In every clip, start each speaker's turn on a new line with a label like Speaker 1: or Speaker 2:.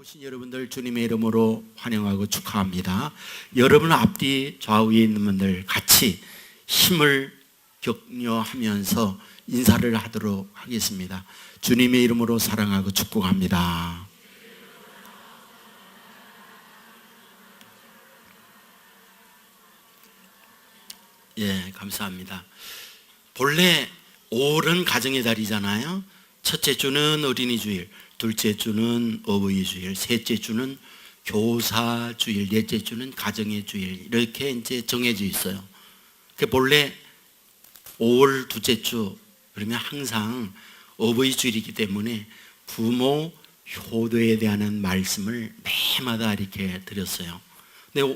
Speaker 1: 오신 여러분들 주님의 이름으로 환영하고 축하합니다. 여러분 앞뒤 좌우에 있는 분들 같이 힘을 격려하면서 인사를 하도록 하겠습니다. 주님의 이름으로 사랑하고 축복합니다. 예, 감사합니다. 본래 5월은 가정의 달이잖아요. 첫째 주는 어린이 주일, 둘째 주는 어버이 주일, 셋째 주는 교사 주일, 넷째 주는 가정의 주일, 이렇게 이제 정해져 있어요. 본래 5월 둘째 주 그러면 항상 어버이 주일이기 때문에 부모 효도에 대한 말씀을 매마다 이렇게 드렸어요. 근데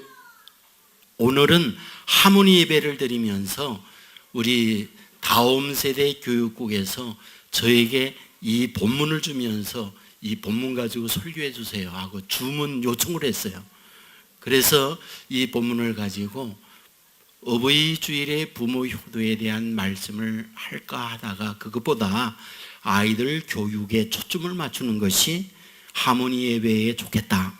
Speaker 1: 오늘은 하모니 예배를 드리면서 우리 다음 세대 교육국에서 저에게 이 본문을 주면서 이 본문 가지고 설교해 주세요 하고 주문 요청을 했어요. 그래서 이 본문을 가지고 어버이 주일에 부모 효도에 대한 말씀을 할까 하다가 그것보다 아이들 교육에 초점을 맞추는 것이 하모니 예배에 좋겠다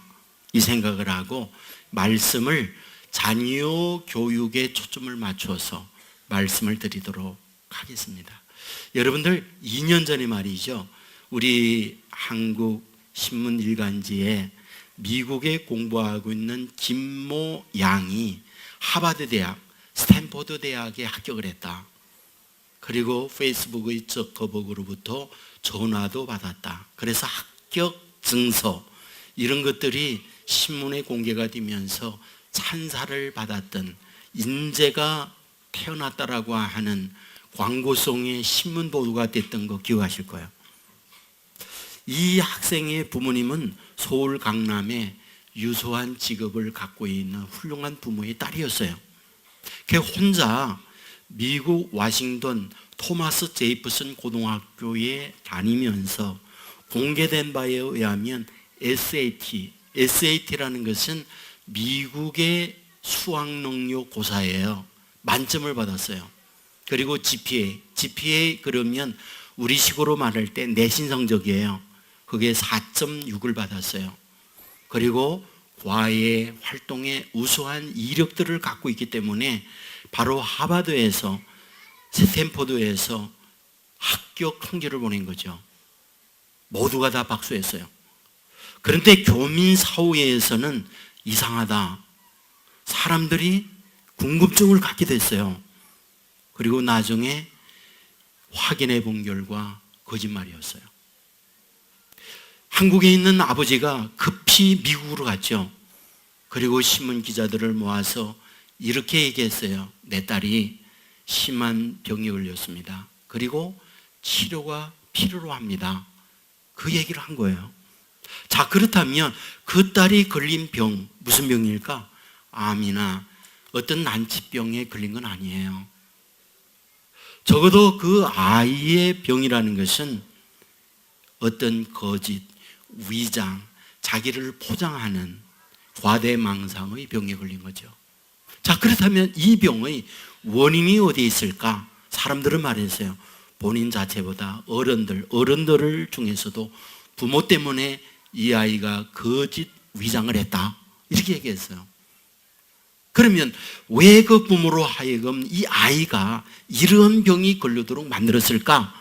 Speaker 1: 이 생각을 하고 말씀을 자녀 교육에 초점을 맞춰서 말씀을 드리도록 하겠습니다. 여러분들 2년 전에 말이죠, 우리 한국 신문 일간지에 미국에 공부하고 있는 김모 양이 하버드 대학, 스탠포드 대학에 합격을 했다. 그리고 페이스북의 저커버그로부터 전화도 받았다. 그래서 합격 증서 이런 것들이 신문에 공개가 되면서 찬사를 받았던 인재가 태어났다라고 하는 광고송의 신문 보도가 됐던 거 기억하실 거예요. 이 학생의 부모님은 서울 강남에 유소한 직업을 갖고 있는 훌륭한 부모의 딸이었어요. 그 혼자 미국 워싱턴 토마스 제이프슨 고등학교에 다니면서 공개된 바에 의하면 SAT라는 것은 미국의 수학 능력 고사예요. 만점을 받았어요. 그리고 GPA 그러면 우리식으로 말할 때 내신 성적이에요. 그게 4.6을 받았어요. 그리고 과외 활동에 우수한 이력들을 갖고 있기 때문에 바로 하버드에서 스탠포드에서 합격 통지를 보낸 거죠. 모두가 다 박수했어요. 그런데 교민사회에서는 이상하다. 사람들이 궁금증을 갖게 됐어요. 그리고 나중에 확인해 본 결과 거짓말이었어요. 한국에 있는 아버지가 급히 미국으로 갔죠. 그리고 신문 기자들을 모아서 이렇게 얘기했어요. 내 딸이 심한 병에 걸렸습니다. 그리고 치료가 필요로 합니다. 그 얘기를 한 거예요. 자, 그렇다면 그 딸이 걸린 병, 무슨 병일까? 암이나 어떤 난치병에 걸린 건 아니에요. 적어도 그 아이의 병이라는 것은 어떤 거짓, 위장, 자기를 포장하는 과대망상의 병에 걸린 거죠. 자, 그렇다면 이 병의 원인이 어디에 있을까? 사람들은 말했어요. 본인 자체보다 어른들 중에서도 부모 때문에 이 아이가 거짓 위장을 했다. 이렇게 얘기했어요. 그러면 왜 그 부모로 하여금 이 아이가 이런 병이 걸리도록 만들었을까?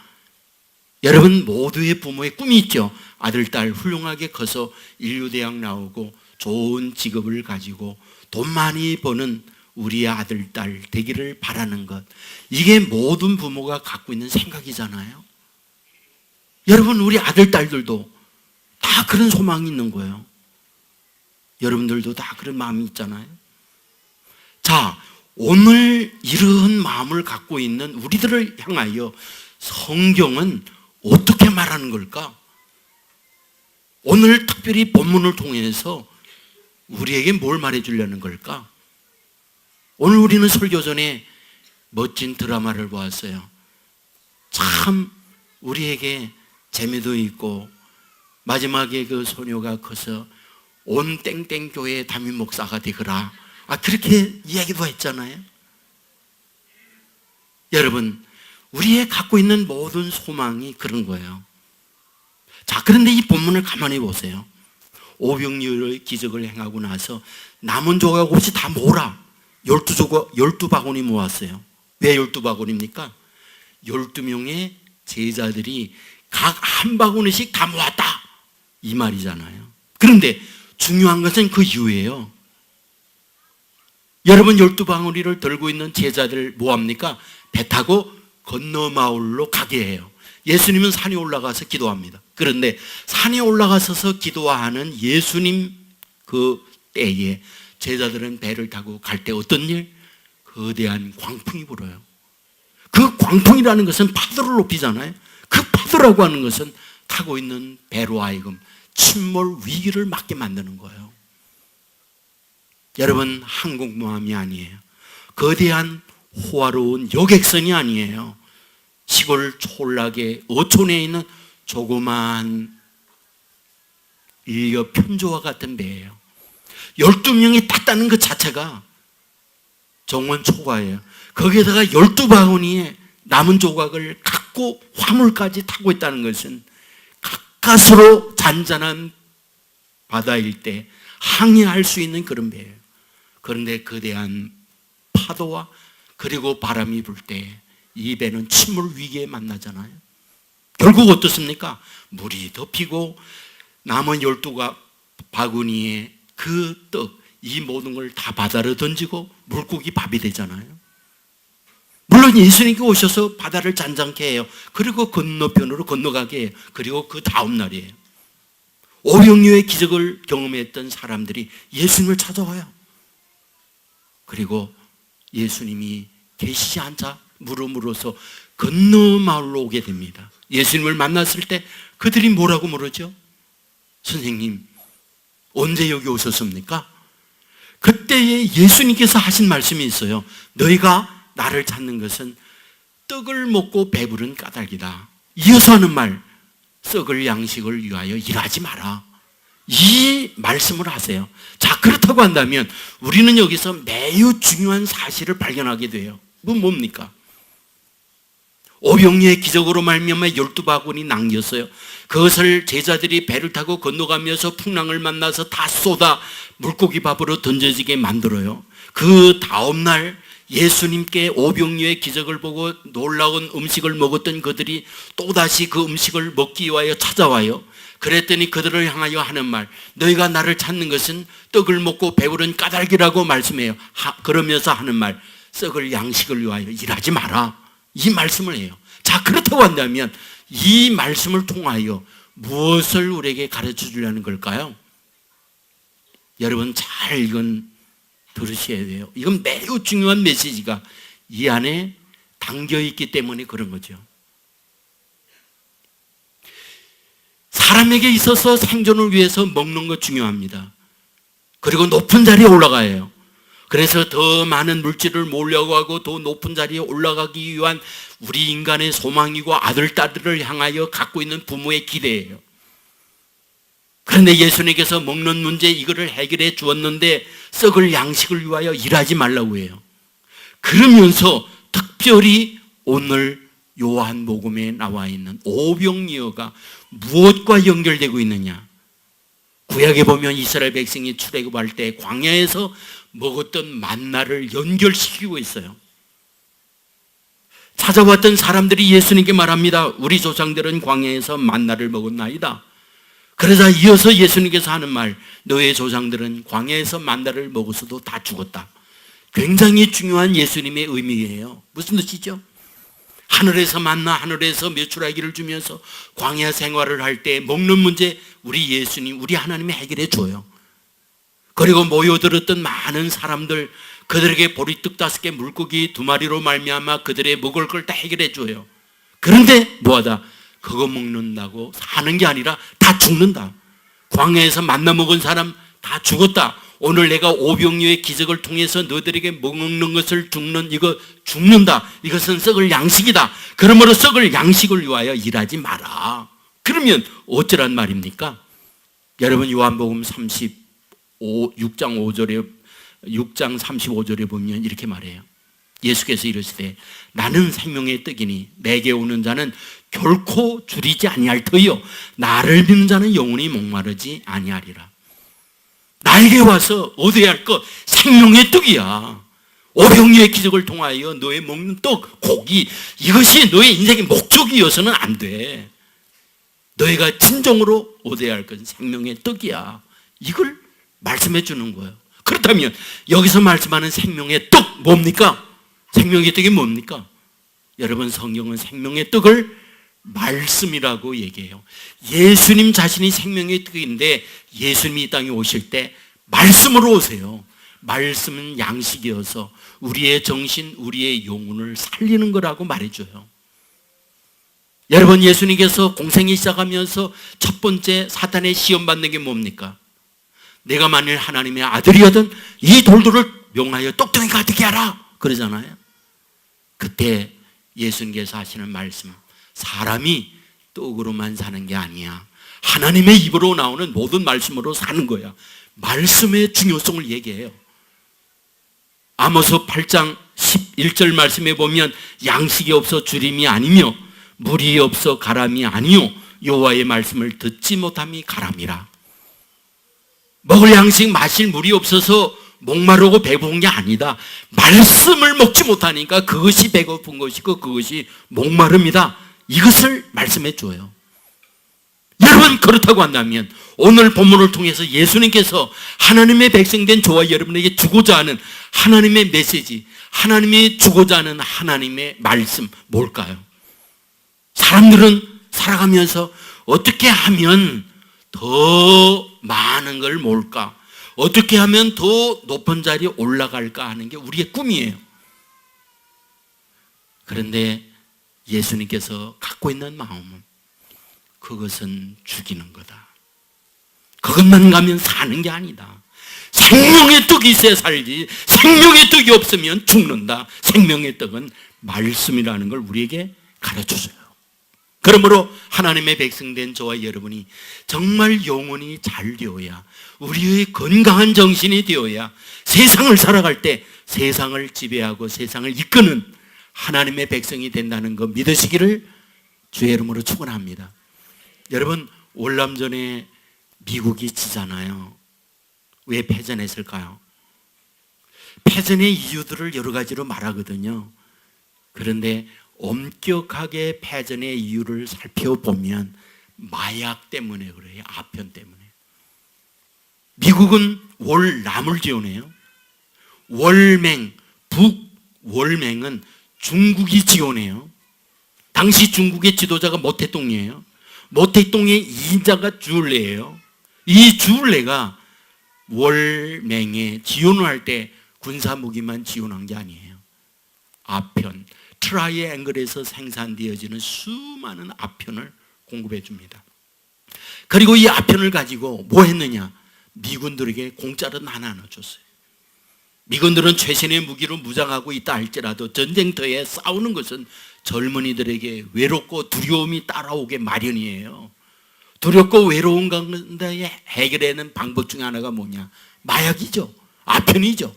Speaker 1: 여러분 모두의 부모의 꿈이 있죠. 아들, 딸 훌륭하게 커서 인류대학 나오고 좋은 직업을 가지고 돈 많이 버는 우리의 아들, 딸 되기를 바라는 것. 이게 모든 부모가 갖고 있는 생각이잖아요. 여러분 우리 아들, 딸들도 다 그런 소망이 있는 거예요. 여러분들도 다 그런 마음이 있잖아요. 자, 오늘 이런 마음을 갖고 있는 우리들을 향하여 성경은 어떻게 말하는 걸까? 오늘 특별히 본문을 통해서 우리에게 뭘 말해주려는 걸까? 오늘 우리는 설교 전에 멋진 드라마를 보았어요. 참 우리에게 재미도 있고 마지막에 그 소녀가 커서 온 땡땡교회 담임 목사가 되거라. 그렇게 이야기도 했잖아요. 여러분, 우리의 갖고 있는 모든 소망이 그런 거예요. 자, 그런데 이 본문을 가만히 보세요. 오병이어의 기적을 행하고 나서 남은 조각 없이 다 모으라. 12바구니 모았어요. 왜 12바구니입니까? 12명의 제자들이 각 한 바구니씩 다 모았다, 이 말이잖아요. 그런데 중요한 것은 그 이유예요. 여러분, 12바구니를 들고 있는 제자들 뭐합니까? 배 타고 건너 마을로 가게 해요. 예수님은 산에 올라가서 기도합니다. 그런데 산에 올라가서서 기도하는 예수님 그 때에 제자들은 배를 타고 갈 때 어떤 일? 거대한 광풍이 불어요. 그 광풍이라는 것은 파도를 높이잖아요. 그 파도라고 하는 것은 타고 있는 배로 하여금 침몰 위기를 맞게 만드는 거예요. 여러분, 항공모함이 아니에요. 거대한 호화로운 여객선이 아니에요. 시골 촌락의 어촌에 있는 조그마한 인력 편조와 같은 배예요. 12명이 탔다는 것 자체가 정원 초과예요. 거기에다가 12바구니에 남은 조각을 갖고 화물까지 타고 있다는 것은 가까스로 잔잔한 바다일 때 항해할 수 있는 그런 배예요. 그런데 거대한 파도와 그리고 바람이 불 때 이 배는 침몰 위기에 만나잖아요. 결국 어떻습니까? 물이 덮이고 남은 12바구니에 그 떡, 이 모든 걸 다 바다로 던지고 물고기 밥이 되잖아요. 물론 예수님께 오셔서 바다를 잔잔케 해요. 그리고 건너편으로 건너가게 해요. 그리고 그 다음 날이에요. 오병이어의 기적을 경험했던 사람들이 예수님을 찾아와요. 그리고 예수님이 계시지 않자 물음으로써 건너 마을로 오게 됩니다. 예수님을 만났을 때 그들이 뭐라고 물었죠? 선생님, 언제 여기 오셨습니까? 그때에 예수님께서 하신 말씀이 있어요. 너희가 나를 찾는 것은 떡을 먹고 배부른 까닭이다. 이어서 하는 말, 썩을 양식을 위하여 일하지 마라. 이 말씀을 하세요. 자, 그렇다고 한다면 우리는 여기서 매우 중요한 사실을 발견하게 돼요. 뭡니까? 오병이어의 기적으로 말미암아 12바구니 남겼어요. 그것을 제자들이 배를 타고 건너가면서 풍랑을 만나서 다 쏟아 물고기 밥으로 던져지게 만들어요. 그 다음날 예수님께 오병이어의 기적을 보고 놀라운 음식을 먹었던 그들이 또다시 그 음식을 먹기 위하여 찾아와요. 그랬더니 그들을 향하여 하는 말, 너희가 나를 찾는 것은 떡을 먹고 배부른 까닭이라고 말씀해요. 그러면서 하는 말, 썩을 양식을 위하여 일하지 마라. 이 말씀을 해요. 자, 그렇다고 한다면 이 말씀을 통하여 무엇을 우리에게 가르쳐 주려는 걸까요? 여러분, 잘 이건 들으셔야 돼요. 이건 매우 중요한 메시지가 이 안에 담겨 있기 때문에 그런 거죠. 사람에게 있어서 생존을 위해서 먹는 것 중요합니다. 그리고 높은 자리에 올라가야 해요. 그래서 더 많은 물질을 모으려고 하고 더 높은 자리에 올라가기 위한 우리 인간의 소망이고 아들, 딸들을 향하여 갖고 있는 부모의 기대예요. 그런데 예수님께서 먹는 문제 이거를 해결해 주었는데 썩을 양식을 위하여 일하지 말라고 해요. 그러면서 특별히 오늘 요한복음에 나와 있는 오병이어가 무엇과 연결되고 있느냐? 구약에 보면 이스라엘 백성이 출애굽할 때 광야에서 먹었던 만나를 연결시키고 있어요. 찾아왔던 사람들이 예수님께 말합니다. 우리 조상들은 광야에서 만나를 먹었나이다. 그러자 이어서 예수님께서 하는 말, 너의 조상들은 광야에서 만나를 먹었어도 다 죽었다. 굉장히 중요한 예수님의 의미예요. 무슨 뜻이죠? 하늘에서 만나, 하늘에서 메추라기를 주면서 광야 생활을 할 때 먹는 문제 우리 예수님, 우리 하나님이 해결해 줘요. 그리고 모여들었던 많은 사람들, 그들에게 보리떡 5개, 물고기 2마리로 말미암아 그들의 먹을 걸 다 해결해 줘요. 그런데 뭐하다? 그거 먹는다고 사는 게 아니라 다 죽는다. 광야에서 만나 먹은 사람 다 죽었다. 오늘 내가 오병이어의 기적을 통해서 너희들에게 먹는 것을 죽는다. 이것은 썩을 양식이다. 그러므로 썩을 양식을 위하여 일하지 마라. 그러면 어쩌란 말입니까? 여러분, 요한복음 6장 35절에 보면 이렇게 말해요. 예수께서 이르시되 나는 생명의 떡이니 내게 오는 자는 결코 줄이지 아니할 터이요 나를 믿는 자는 영원히 목마르지 아니하리라. 나에게 와서 얻어야 할 것 생명의 떡이야. 오병이의 기적을 통하여 너의 먹는 떡, 고기, 이것이 너의 인생의 목적이어서는 안 돼. 너희가 진정으로 얻어야 할 것은 생명의 떡이야. 이걸 말씀해 주는 거예요. 그렇다면 여기서 말씀하는 생명의 떡 뭡니까? 생명의 떡이 뭡니까? 여러분, 성경은 생명의 떡을 말씀이라고 얘기해요. 예수님 자신이 생명의 떡인데 예수님이 이 땅에 오실 때 말씀으로 오세요. 말씀은 양식이어서 우리의 정신, 우리의 영혼을 살리는 거라고 말해줘요. 여러분, 예수님께서 공생이 시작하면서 첫 번째 사탄의 시험 받는 게 뭡니까? 내가 만일 하나님의 아들이거든 이 돌들을 명하여 떡덩이 가득히 하라 그러잖아요. 그때 예수님께서 하시는 말씀, 사람이 떡으로만 사는 게 아니야. 하나님의 입으로 나오는 모든 말씀으로 사는 거야. 말씀의 중요성을 얘기해요. 아모스 8장 11절 말씀에 보면 양식이 없어 주림이 아니며 물이 없어 가람이 아니요 여호와의 말씀을 듣지 못함이 가람이라. 먹을 양식 마실 물이 없어서 목마르고 배고픈 게 아니다. 말씀을 먹지 못하니까 그것이 배고픈 것이고 그것이 목마릅니다. 이것을 말씀해 줘요. 여러분, 그렇다고 한다면 오늘 본문을 통해서 예수님께서 하나님의 백성된 저와 여러분에게 주고자 하는 하나님의 메시지, 하나님이 주고자 하는 하나님의 말씀 뭘까요? 사람들은 살아가면서 어떻게 하면 더 많은 걸 모을까? 어떻게 하면 더 높은 자리에 올라갈까 하는 게 우리의 꿈이에요. 그런데 예수님께서 갖고 있는 마음은 그것은 죽이는 거다. 그것만 가면 사는 게 아니다. 생명의 떡이 있어야 살지 생명의 떡이 없으면 죽는다. 생명의 떡은 말씀이라는 걸 우리에게 가르쳐줘요. 그러므로 하나님의 백성된 저와 여러분이 정말 영혼이 잘 되어야, 우리의 건강한 정신이 되어야 세상을 살아갈 때 세상을 지배하고 세상을 이끄는 하나님의 백성이 된다는 거 믿으시기를 주의 이름으로 축원합니다. 여러분, 월남전에 미국이 지잖아요. 왜 패전했을까요? 패전의 이유들을 여러 가지로 말하거든요. 그런데 엄격하게 패전의 이유를 살펴보면 마약 때문에 그래요. 아편 때문에. 미국은 월남을 지원해요. 월맹, 북월맹은 중국이 지원해요. 당시 중국의 지도자가 모태똥이에요. 모태똥의 이자가 주울레예요. 이 주울레가 월맹에 지원을 할 때 군사무기만 지원한 게 아니에요. 아편, 트라이앵글에서 생산되어지는 수많은 아편을 공급해 줍니다. 그리고 이 아편을 가지고 뭐 했느냐? 미군들에게 공짜로 나눠줬어요. 미군들은 최신의 무기로 무장하고 있다 할지라도 전쟁터에 싸우는 것은 젊은이들에게 외롭고 두려움이 따라오게 마련이에요. 두렵고 외로운 가운데 해결하는 방법 중에 하나가 뭐냐? 마약이죠. 아편이죠.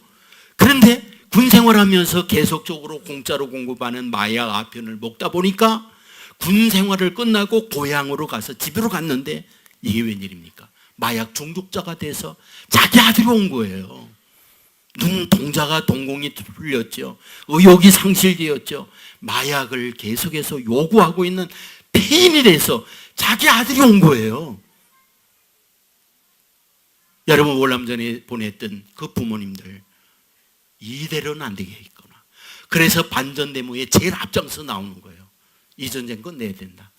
Speaker 1: 그런데 군 생활하면서 계속적으로 공짜로 공급하는 마약 아편을 먹다 보니까 군 생활을 끝나고 고향으로 가서 집으로 갔는데 이게 웬일입니까? 마약 중독자가 돼서 자기 아들이 온 거예요. 눈동자가 동공이 풀렸죠. 의욕이 상실되었죠. 마약을 계속해서 요구하고 있는 폐인이 돼서 자기 아들이 온 거예요. 여러분, 월남전에 보냈던 그 부모님들 이대로는 안 되겠구나. 그래서 반전데모에 제일 앞장서 나오는 거예요. 이 전쟁 끝내야 된다.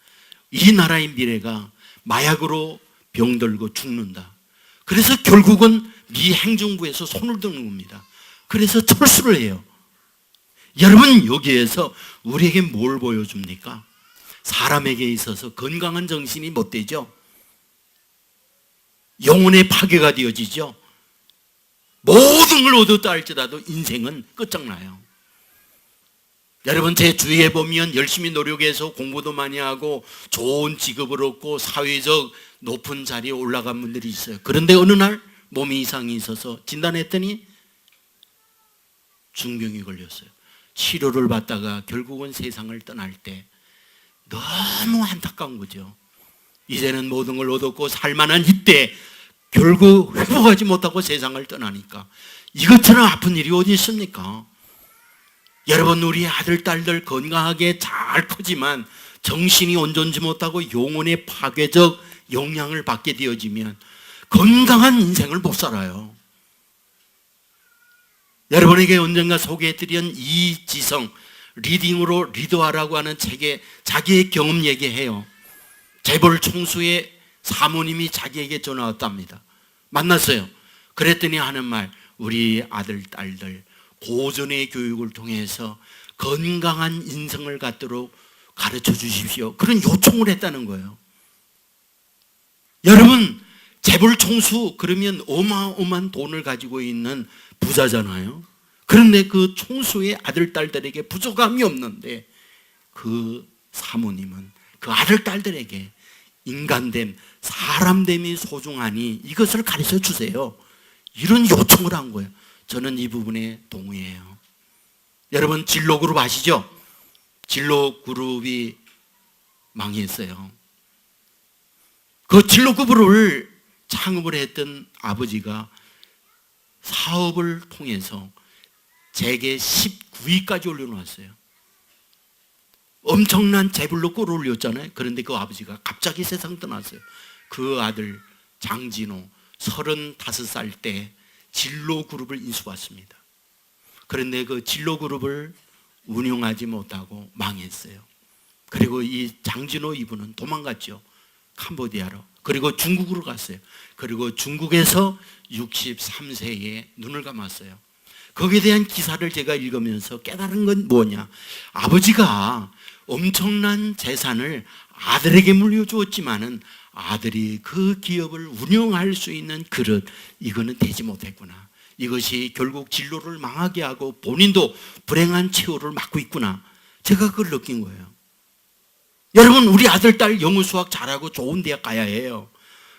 Speaker 1: 이 나라의 미래가 마약으로 병들고 죽는다. 그래서 결국은 미 행정부에서 손을 드는 겁니다. 그래서 철수를 해요. 여러분, 여기에서 우리에게 뭘 보여줍니까? 사람에게 있어서 건강한 정신이 못 되죠. 영혼의 파괴가 되어지죠. 모든 걸 얻었다 할지라도 인생은 끝장나요. 여러분, 제 주위에 보면 열심히 노력해서 공부도 많이 하고 좋은 직업을 얻고 사회적 높은 자리에 올라간 분들이 있어요. 그런데 어느 날 몸에 이상이 있어서 진단했더니 중병이 걸렸어요. 치료를 받다가 결국은 세상을 떠날 때 너무 안타까운 거죠. 이제는 모든 걸 얻었고 살만한 이때 결국 회복하지 못하고 세상을 떠나니까 이것처럼 아픈 일이 어디 있습니까? 여러분, 우리 아들, 딸들 건강하게 잘 크지만 정신이 온전치 못하고 영혼의 파괴적 영향을 받게 되어지면 건강한 인생을 못 살아요. 여러분에게 언젠가 소개해드린 이지성, 리딩으로 리더하라고 하는 책에 자기의 경험 얘기해요. 재벌 총수의 사모님이 자기에게 전화 왔답니다. 만났어요. 그랬더니 하는 말, 우리 아들, 딸들 고전의 교육을 통해서 건강한 인생을 갖도록 가르쳐 주십시오. 그런 요청을 했다는 거예요. 여러분, 재벌 총수 그러면 어마어마한 돈을 가지고 있는 부자잖아요. 그런데 그 총수의 아들, 딸들에게 부족함이 없는데 그 사모님은 그 아들, 딸들에게 인간됨, 사람됨이 소중하니 이것을 가르쳐 주세요. 이런 요청을 한 거예요. 저는 이 부분에 동의해요. 여러분, 진로그룹 아시죠? 진로그룹이 망했어요. 그 진로그룹을 창업을 했던 아버지가 사업을 통해서 재계 19위까지 올려놓았어요. 엄청난 재벌로 끌어올렸잖아요. 그런데 그 아버지가 갑자기 세상 떠났어요. 그 아들 장진호 35살 때 진로그룹을 인수받습니다. 그런데 그 진로그룹을 운영하지 못하고 망했어요. 그리고 이 장진호 이분은 도망갔죠. 캄보디아로. 그리고 중국으로 갔어요. 그리고 중국에서 63세에 눈을 감았어요. 거기에 대한 기사를 제가 읽으면서 깨달은 건 뭐냐, 아버지가 엄청난 재산을 아들에게 물려주었지만은 아들이 그 기업을 운영할 수 있는 그릇, 이거는 되지 못했구나. 이것이 결국 진로를 망하게 하고 본인도 불행한 최후를 맞고 있구나. 제가 그걸 느낀 거예요. 여러분, 우리 아들, 딸 영어 수학 잘하고 좋은 대학 가야 해요.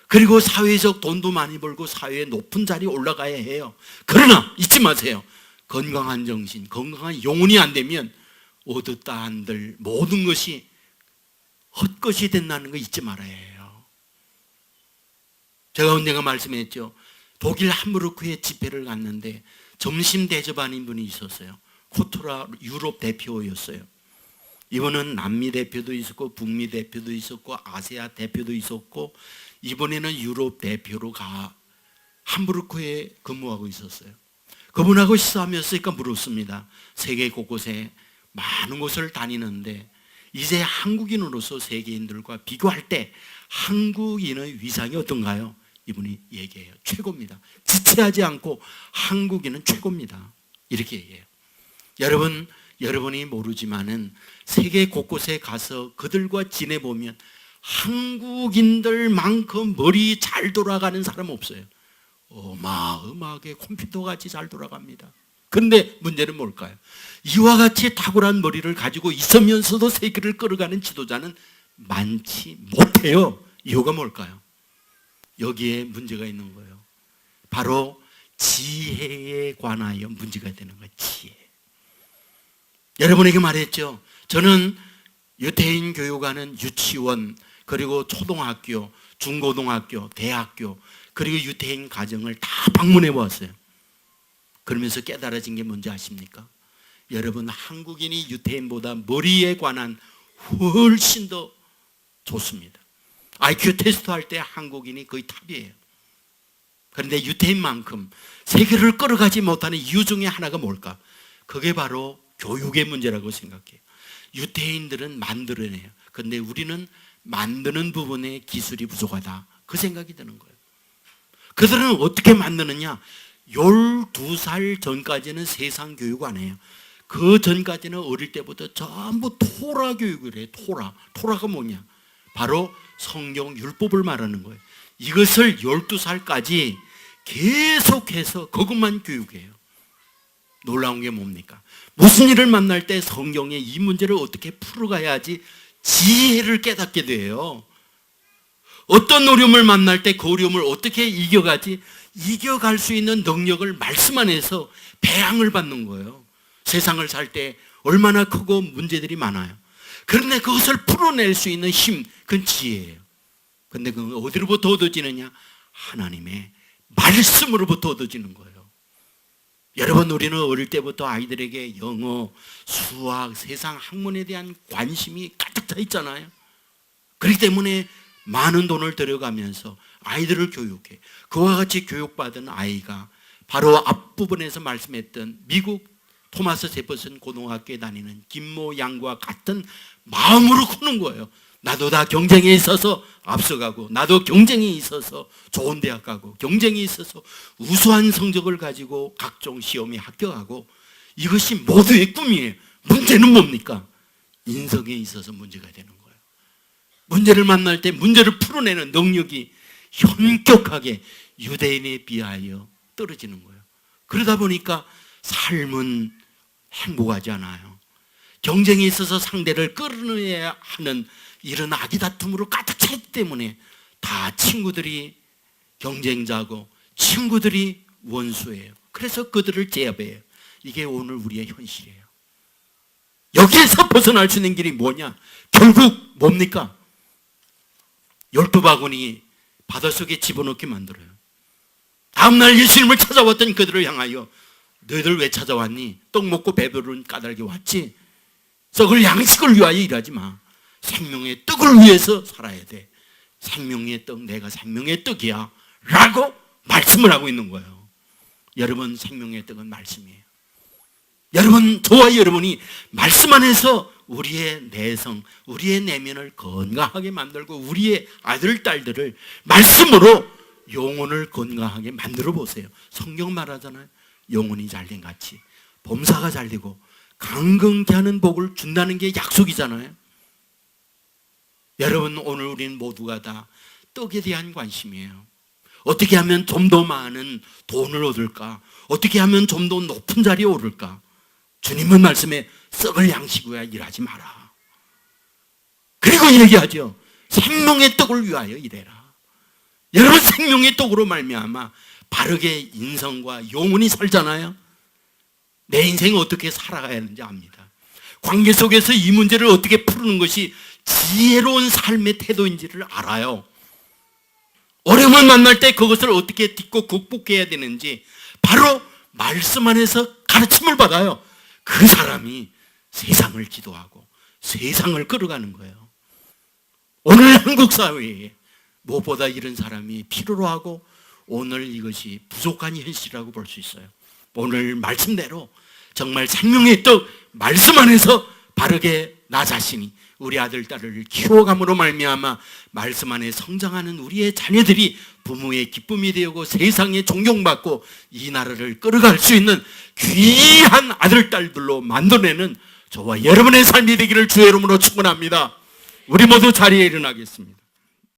Speaker 1: 그리고 사회적 돈도 많이 벌고 사회의 높은 자리에 올라가야 해요. 그러나 잊지 마세요. 건강한 정신, 건강한 영혼이 안 되면 얻었다 한들 모든 것이 헛것이 된다는 거 잊지 말아야 해요. 제가 언젠가 말씀했죠. 독일 함부르크에 집회를 갔는데 점심 대접하는 분이 있었어요. 코토라 유럽 대표였어요. 이번은 남미 대표도 있었고 북미 대표도 있었고 아시아 대표도 있었고 이번에는 유럽 대표로 함부르크에 근무하고 있었어요. 그분하고 식사하면서 물었습니다. 세계 곳곳에 많은 곳을 다니는데 이제 한국인으로서 세계인들과 비교할 때 한국인의 위상이 어떤가요? 이분이 얘기해요. 최고입니다. 지체하지 않고 한국인은 최고입니다. 이렇게 얘기해요. 여러분이 모르지만은 세계 곳곳에 가서 그들과 지내보면 한국인들만큼 머리 잘 돌아가는 사람 없어요. 어마어마하게 컴퓨터같이 잘 돌아갑니다. 그런데 문제는 뭘까요? 이와 같이 탁월한 머리를 가지고 있으면서도 세계를 끌어가는 지도자는 많지 못해요. 이유가 뭘까요? 여기에 문제가 있는 거예요. 바로 지혜에 관하여 문제가 되는 거예요. 지혜. 여러분에게 말했죠. 저는 유태인 교육하는 유치원, 그리고 초등학교, 중고등학교, 대학교, 그리고 유태인 가정을 다 방문해 보았어요. 그러면서 깨달아진 게 뭔지 아십니까? 여러분, 한국인이 유태인보다 머리에 관한 훨씬 더 좋습니다. IQ 테스트 할 때 한국인이 거의 탑이에요. 그런데 유태인만큼 세계를 끌어가지 못하는 이유 중에 하나가 뭘까? 그게 바로 교육의 문제라고 생각해요. 유태인들은 만들어내요. 그런데 우리는 만드는 부분에 기술이 부족하다. 그 생각이 드는 거예요. 그들은 어떻게 만드느냐? 12살 전까지는 세상 교육 안 해요. 그 전까지는 어릴 때부터 전부 토라 교육을 해요. 토라가 뭐냐? 바로 성경 율법을 말하는 거예요. 이것을 12살까지 계속해서 그것만 교육해요. 놀라운 게 뭡니까? 무슨 일을 만날 때 성경의 이 문제를 어떻게 풀어가야지 지혜를 깨닫게 돼요. 어떤 어려움을 만날 때 그 어려움을 어떻게 이겨갈 수 있는 능력을 말씀 안에서 배양을 받는 거예요. 세상을 살 때 얼마나 크고 문제들이 많아요. 그런데 그것을 풀어낼 수 있는 힘, 그건 지혜예요. 그런데 그건 어디로부터 얻어지느냐? 하나님의 말씀으로부터 얻어지는 거예요. 여러분, 우리는 어릴 때부터 아이들에게 영어, 수학, 세상 학문에 대한 관심이 가득 차 있잖아요. 그렇기 때문에 많은 돈을 들여가면서 아이들을 교육해. 그와 같이 교육받은 아이가 바로 앞부분에서 말씀했던 미국 토마스 제퍼슨 고등학교에 다니는 김모 양과 같은 마음으로 크는 거예요. 나도 다 경쟁에 있어서 앞서가고, 나도 경쟁에 있어서 좋은 대학 가고, 경쟁에 있어서 우수한 성적을 가지고 각종 시험에 합격하고, 이것이 모두의 꿈이에요. 문제는 뭡니까? 인성에 있어서 문제가 되는 거예요. 문제를 만날 때 문제를 풀어내는 능력이 현격하게 유대인에 비하여 떨어지는 거예요. 그러다 보니까 삶은 행복하지 않아요. 경쟁에 있어서 상대를 끌어내야 하는 이런 아기다툼으로 가득 찼기 때문에 다 친구들이 경쟁자고 친구들이 원수예요. 그래서 그들을 제압해요. 이게 오늘 우리의 현실이에요. 여기에서 벗어날 수 있는 길이 뭐냐? 결국 뭡니까? 12바구니 바닷속에 집어넣게 만들어요. 다음날 예수님을 찾아왔던 그들을 향하여 너희들 왜 찾아왔니? 떡 먹고 배부른 까닭에 왔지? 썩을 양식을 위하여 일하지 마. 생명의 떡을 위해서 살아야 돼. 생명의 떡, 내가 생명의 떡이야 라고 말씀을 하고 있는 거예요. 여러분, 생명의 떡은 말씀이에요. 여러분, 저와 여러분이 말씀 안에서 우리의 내성, 우리의 내면을 건강하게 만들고 우리의 아들, 딸들을 말씀으로 영혼을 건강하게 만들어 보세요. 성경 말하잖아요. 영혼이 잘된 같이 범사가 잘되고 강건케 하는 복을 준다는 게 약속이잖아요. 여러분, 오늘 우리는 모두가 다 떡에 대한 관심이에요. 어떻게 하면 좀 더 많은 돈을 얻을까? 어떻게 하면 좀 더 높은 자리에 오를까? 주님은 말씀에 썩을 양식으로 일하지 마라. 그리고 얘기하죠. 생명의 떡을 위하여 일해라. 여러분, 생명의 떡으로 말미암아 바르게 인성과 영혼이 살잖아요. 내 인생을 어떻게 살아가야 하는지 압니다. 관계 속에서 이 문제를 어떻게 푸는 것이 지혜로운 삶의 태도인지를 알아요. 어려움을 만날 때 그것을 어떻게 딛고 극복해야 되는지 바로 말씀 안에서 가르침을 받아요. 그 사람이 세상을 기도하고 세상을 끌어가는 거예요. 오늘 한국 사회에 무엇보다 이런 사람이 필요로 하고 오늘 이것이 부족한 현실이라고 볼 수 있어요. 오늘 말씀대로 정말 생명의 떡 말씀 안에서 바르게 나 자신이 우리 아들, 딸을 키워감으로 말미암아 말씀 안에 성장하는 우리의 자녀들이 부모의 기쁨이 되고 세상에 존경받고 이 나라를 끌어갈 수 있는 귀한 아들, 딸들로 만들어내는 저와 여러분의 삶이 되기를 주의 이름으로 축원합니다. 우리 모두 자리에 일어나겠습니다.